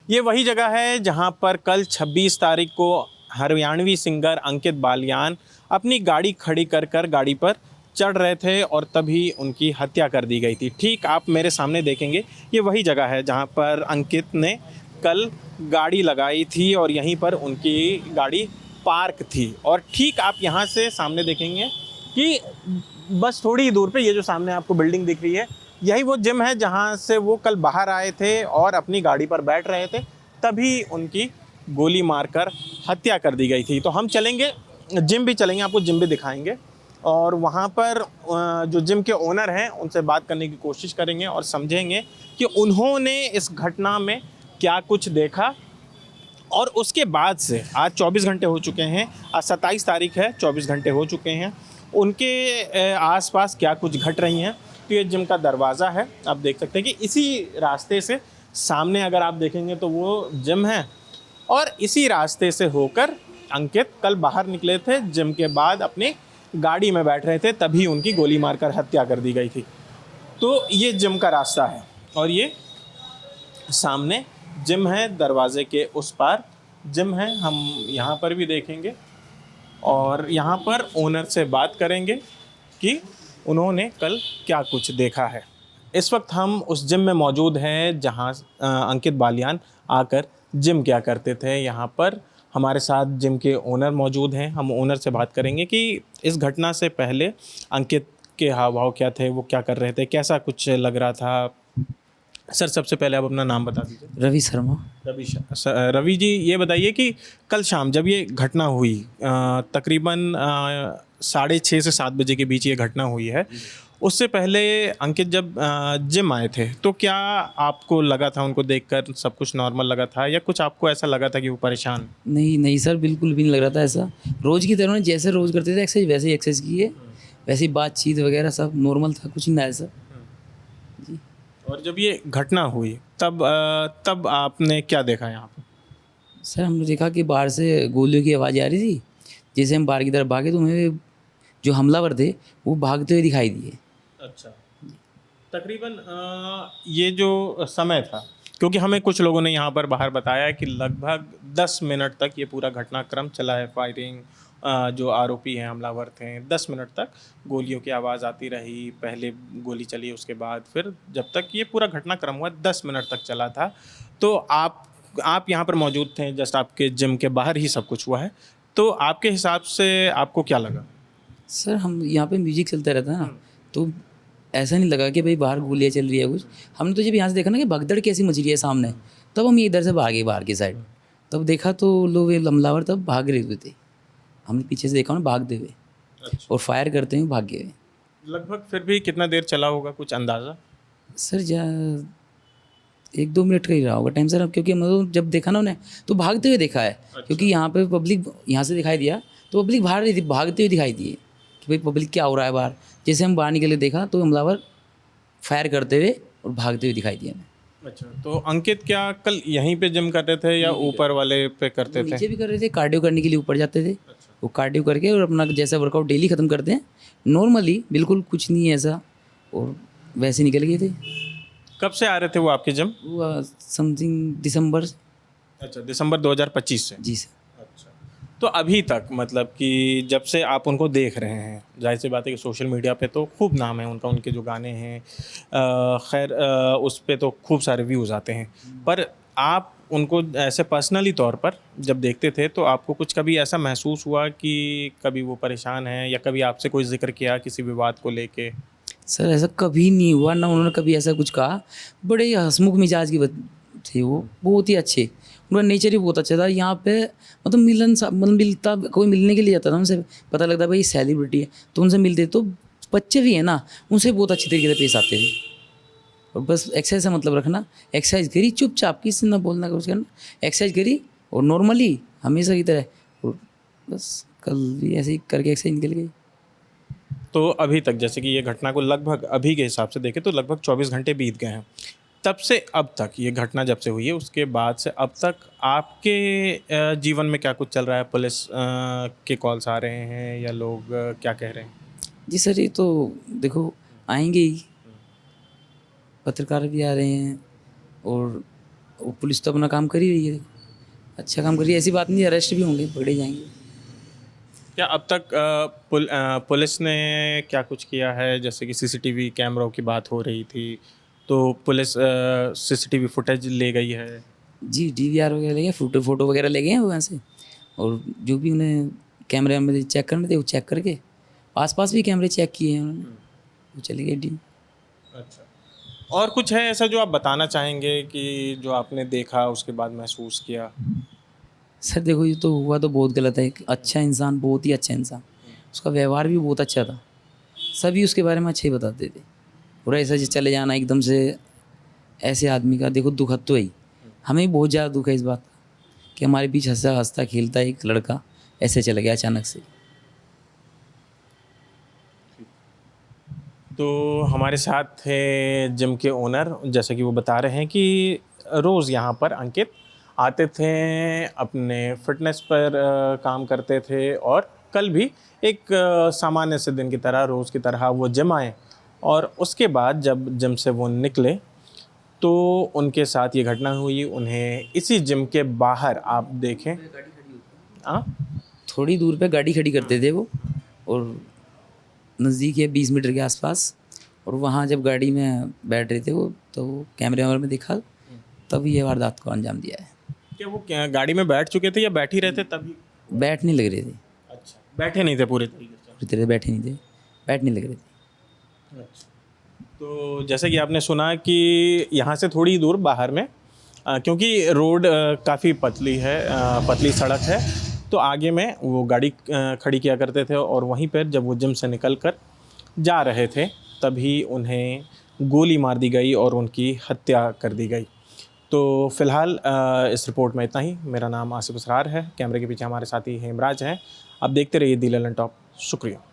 ये वही जगह है जहां पर कल 26 तारीख को हरियाणवी सिंगर अंकित बालियान अपनी गाड़ी खड़ी कर कर गाड़ी पर चढ़ रहे थे और तभी उनकी हत्या कर दी गई थी। ठीक आप मेरे सामने देखेंगे, ये वही जगह है जहां पर अंकित ने कल गाड़ी लगाई थी और यहीं पर उनकी गाड़ी पार्क थी। और ठीक आप यहाँ से सामने देखेंगे कि बस थोड़ी ही दूर पे ये जो सामने आपको बिल्डिंग दिख रही है, यही वो जिम है जहाँ से वो कल बाहर आए थे और अपनी गाड़ी पर बैठ रहे थे, तभी उनकी गोली मारकर हत्या कर दी गई थी। तो हम चलेंगे, जिम भी चलेंगे, आपको जिम भी दिखाएंगे और वहाँ पर जो जिम के ओनर हैं उनसे बात करने की कोशिश करेंगे और समझेंगे कि उन्होंने इस घटना में क्या कुछ देखा। और उसके बाद से आज 24 घंटे हो चुके हैं, आज 27 तारीख है, 24 घंटे हो चुके हैं, उनके आसपास क्या कुछ घट रही हैं। तो ये जिम का दरवाज़ा है, आप देख सकते हैं कि इसी रास्ते से सामने अगर आप देखेंगे तो वो जिम है और इसी रास्ते से होकर अंकित कल बाहर निकले थे। जिम के बाद अपनी गाड़ी में बैठ रहे थे, तभी उनकी गोली मारकर हत्या कर दी गई थी। तो ये जिम का रास्ता है और ये सामने जिम है, दरवाजे के उस पार जिम है, हम यहाँ पर भी देखेंगे और यहाँ पर ओनर से बात करेंगे कि उन्होंने कल क्या कुछ देखा है। इस वक्त हम उस जिम में मौजूद हैं जहाँ अंकित बालियान आकर जिम किया करते थे। यहाँ पर हमारे साथ जिम के ओनर मौजूद हैं, हम ओनर से बात करेंगे कि इस घटना से पहले अंकित के हाव भाव क्या थे, वो क्या कर रहे थे, कैसा कुछ लग रहा था। सर सबसे पहले आप अपना नाम बता दीजिए। रवि शर्मा। रवि जी, ये बताइए कि कल शाम जब ये घटना हुई, तकरीबन 6:30 से 7 बजे के बीच ये घटना हुई है, उससे पहले अंकित जब जिम आए थे तो क्या आपको लगा था, उनको देखकर सब कुछ नॉर्मल लगा था या कुछ आपको ऐसा लगा था कि वो परेशान? नहीं नहीं सर, बिल्कुल भी नहीं लग रहा था ऐसा। रोज़ की तरह उन्होंने जैसे रोज़ करते थे एक्सरसाइज वैसे ही एक्सरसाइज की है, वैसे ही बातचीत वगैरह सब नॉर्मल था, कुछ नहीं ऐसा जी। और जब ये घटना हुई तब आपने क्या देखा यहाँ पर? सर हमने देखा कि बाहर से गोलियों की आवाज़ आ रही थी। जैसे हम बाहर की तरफ भागे तो हमें जो हमलावर थे वो भागते हुए दिखाई दिए। अच्छा, तकरीबन ये जो समय था, क्योंकि हमें कुछ लोगों ने यहाँ पर बाहर बताया कि लगभग 10 मिनट तक ये पूरा घटनाक्रम चला है। फायरिंग, जो आरोपी हैं, हमलावर थे, 10 मिनट तक गोलियों की आवाज़ आती रही। पहले गोली चली, उसके बाद फिर जब तक ये पूरा घटनाक्रम हुआ 10 मिनट तक चला था। तो आप यहाँ पर मौजूद थे, जस्ट आपके जिम के बाहर ही सब कुछ हुआ है। तो आपके हिसाब से आपको क्या लगा? सर हम यहाँ पे म्यूजिक चलता रहता है ना, तो ऐसा नहीं लगा कि भाई बाहर गोलियाँ चल रही है कुछ। हमने तो जब यहाँ से देखा ना कि भगदड़ कैसी मच रही है सामने, तब हम इधर से भागे बाहर की साइड। तब देखा तो लोग हमलावर तब भाग रहे हुए थे, हमने पीछे से देखा ना भागते हुए। अच्छा। और फायर करते हुए भाग गए। लगभग फिर भी कितना देर चला होगा, कुछ अंदाज़ा? सर 1-2 मिनट का ही रहा होगा टाइम सर। अब क्योंकि मतलब जब देखा ना उन्हें तो भागते हुए देखा है। अच्छा। क्योंकि यहाँ पे पब्लिक यहाँ से दिखाई दिया तो पब्लिक भाग रही थी, भागते हुए दिखाई दिए कि भाई पब्लिक क्या हो रहा है बाहर। जैसे हम बाहर निकले देखा तो हमलावर फायर करते हुए और भागते हुए दिखाई दिया हमें। अच्छा, तो अंकित क्या कल यहीं पे जिम करते थे या ऊपर वाले पे करते थे? नीचे भी कर रहे थे, कार्डियो करने के लिए ऊपर जाते थे। वो कार्डियो करके और अपना जैसा वर्कआउट डेली ख़त्म करते हैं नॉर्मली, बिल्कुल कुछ नहीं है ऐसा, और वैसे निकल गए थे। कब से आ रहे थे वो आपके जिम? वो समथिंग दिसंबर। अच्छा, दिसंबर 2025 से। जी सर। अच्छा, तो अभी तक मतलब कि जब से आप उनको देख रहे हैं, जाहिर सी बात है कि सोशल मीडिया पे तो खूब नाम है उनका, उनके जो गाने हैं, खैर उस पे तो खूब सारे व्यूज़ आते हैं। पर आप उनको ऐसे पर्सनली तौर पर जब देखते थे तो आपको कुछ कभी ऐसा महसूस हुआ कि कभी वो परेशान हैं या कभी आपसे कोई जिक्र किया किसी विवाद को लेके? सर ऐसा कभी नहीं हुआ ना, उन्होंने कभी ऐसा कुछ कहा। बड़े ही हंसमुख मिजाज की थे वो, बहुत ही अच्छे। उनका नेचर ही बहुत अच्छा था। यहाँ पे मतलब मतलब मिलता, कोई मिलने के लिए जाता था उनसे, पता लगता भाई सेलिब्रिटी है तो उनसे मिलते। तो बच्चे भी हैं ना, उनसे बहुत अच्छी तरीके से पेश आते थे। और बस एक्सरसाइज से मतलब रखना, एक्सरसाइज करी चुपचाप, किसी से ना बोलना कुछ करना, एक्सरसाइज करी और नॉर्मली हमेशा की तरह। और बस कल भी ऐसे ही करके एक्सरसाइज निकल गई। तो अभी तक जैसे कि ये घटना को लगभग अभी के हिसाब से देखें तो लगभग 24 घंटे बीत गए हैं। तब से अब तक, ये घटना जब से हुई है उसके बाद से अब तक आपके जीवन में क्या कुछ चल रहा है? पुलिस के कॉल्स आ रहे हैं या लोग क्या कह रहे हैं? जी सर, ये तो देखो आएंगे ही, पत्रकार भी आ रहे हैं और वो पुलिस तो अपना काम कर ही रही है, देखो अच्छा काम कर रही है, ऐसी बात नहीं, अरेस्ट भी होंगे, पकड़े जाएंगे। क्या अब तक पुलिस ने क्या कुछ किया है? जैसे कि सीसीटीवी कैमरों की बात हो रही थी, तो पुलिस सीसीटीवी फुटेज ले गई है। जी DVR वगैरह ले गए, फोटो वगैरह ले गए हैं वहाँ से, और जो भी उन्हें कैमरे में चेक करने थे वो चेक करके, आसपास भी कैमरे चेक किए हैं उन्होंने, वो चले गए डी। अच्छा, और कुछ है ऐसा जो आप बताना चाहेंगे कि जो आपने देखा उसके बाद महसूस किया? सर देखो, ये तो हुआ तो बहुत गलत है, एक अच्छा इंसान, बहुत ही अच्छा इंसान, उसका व्यवहार भी बहुत अच्छा था, सभी उसके बारे में अच्छा ही बताते थे, और ऐसा जो चले जाना एकदम से ऐसे आदमी का, देखो दुखद तो है ही, हमें भी बहुत ज़्यादा दुख है इस बात का कि हमारे बीच हंसता हंसता खेलता एक लड़का ऐसे चला गया अचानक से। तो हमारे साथ थे जिम के ओनर, जैसा कि वो बता रहे हैं कि रोज़ यहाँ पर अंकित आते थे, अपने फिटनेस पर काम करते थे, और कल भी एक सामान्य से दिन की तरह, रोज़ की तरह वो जिम आए, और उसके बाद जब जिम से वो निकले तो उनके साथ ये घटना हुई। उन्हें इसी जिम के बाहर आप देखें, हाँ, थोड़ी दूर पे गाड़ी खड़ी करते थे वो, और नज़दीक है 20 मीटर के आसपास, और वहाँ जब गाड़ी में बैठ रहे थे वो, तो कैमरे वैमरे में देखा, तब ये वारदात को अंजाम दिया है। क्या गाड़ी में बैठ चुके थे या बैठ ही रहे थे तभी? बैठ नहीं लग रहे थे, अच्छा, बैठे नहीं थे पूरे तरीके से। पूरी तरह बैठे नहीं थे, बैठ नहीं लग रहे थे। अच्छा, तो जैसे कि आपने सुना कि यहाँ से थोड़ी दूर बाहर में, क्योंकि रोड काफ़ी पतली है, पतली सड़क है, तो आगे में वो गाड़ी खड़ी किया करते थे, और वहीं पर जब वो जिम से निकल कर जा रहे थे तभी उन्हें गोली मार दी गई और उनकी हत्या कर दी गई। तो फ़िलहाल इस रिपोर्ट में इतना ही। मेरा नाम आसिफ असरार है, कैमरे के पीछे हमारे साथी हेमराज हैं। आप देखते रहिए दी ललन टॉप। शुक्रिया।